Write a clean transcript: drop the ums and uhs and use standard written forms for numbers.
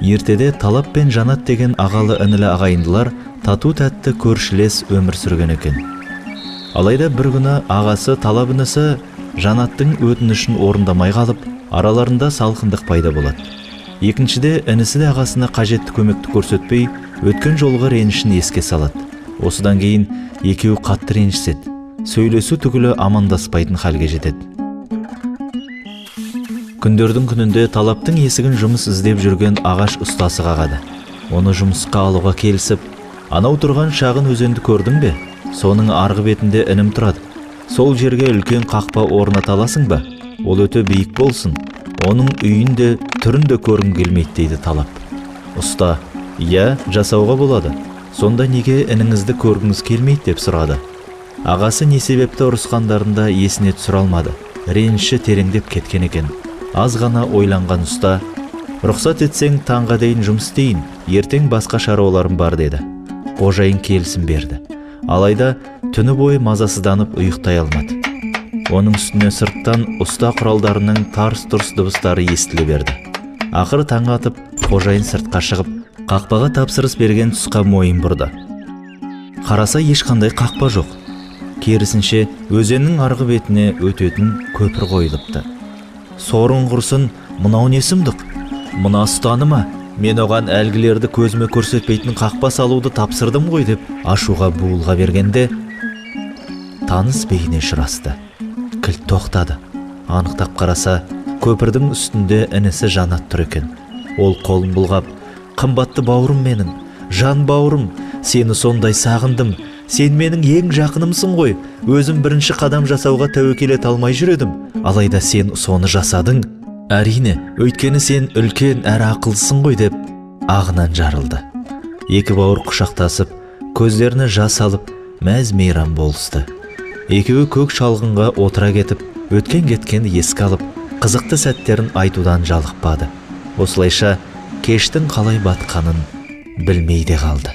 Ертеде Талап пен Жанат деген ағалы інілі ағайындылар тату тәтті көршілес өмір сүрген екен. Алайда бір күні ағасы Талап інісі Жанаттың өтінішін орындамай қалып, араларында салқындық пайда болады. Екіншіде інісі де ағасына қажетті көмекті көрсетпей, өткен жолғы ренішін еске салады. Осыдан кейін екеуі қатты ренжіседі. Сөйлесу түгілі амандаспайтын халге жетеді. Күндердің күнінде Талаптың есігін жұмыс іздеп жүрген ағаш ұстасы қағады. Оны жұмысқа алуға келісіп, анау тұрған шағын өзенді көрдің бе? Соның арғы бетінде інім тұрады. Сол жерге үлкен қақпа орната аласың ба? Ол өте биік болсын. Оның үйін де, түрін де көргім келмейді дейді Талап. Ұста, иә, жасауға болады. Сонда неге ініңізді көргіңіз келмейді деп сұрады. Ағасы не себепті ұрысқандарында есіне түсіре алмады. Реніші тереңдеп кеткен екен. Аз ғана ойланған ұста, рұқсат етсең таңға дейін жұмыс істейін, ертең басқа шаруаларым бар деді. Қожайын келісім берді. Алайда түні бойы мазасызданып ұйықтай алмады. Оның үстіне сырттан ұста құралдарының тарс-тұрс дыбыстары естіле берді. Ақыры таң атып, қожайын сыртқа шығып, қақпаға тапсырыс берген тұсқа мойын бұрды. Қараса ешқандай қақпа жоқ. Керісінше өзеннің арғы бетіне өтетін көпір қойылыпты. Сорың құрсын, мынау не сұмдық? Мына ұстаны ма? Мен оған әлгілерді көзіме көрсетпейтін қақпа салуды тапсырдым ғой деп ашуға буылға бергенде таныс бейне ұшырасты. Кілт тоқтады. Анықтап қараса, көпірдің үстінде інісі Жанат тұр екен. Ол қолын бұлғап, қымбатты бауырым менің, жан бауырым, сені сондай сағындым. Сен менің ең жақынымсың ғой. Өзім бірінші қадам жасауға тәуекел ете алмай жүредім. Алайда сен соны жасадың. Әрине, өйткені сен үлкен әрі ақылсың ғой деп ағынан жарылды. Екі бауыр құшақтасып, көздеріне жас алып, мәз-мейрам болысты. Екеуі көк шалғынға отыра кетіп, өткен кеткенді еске алып, қызықты сәттерін айтудан жалықпады. Осылайша кештің қалай батқанын білмей де қалды.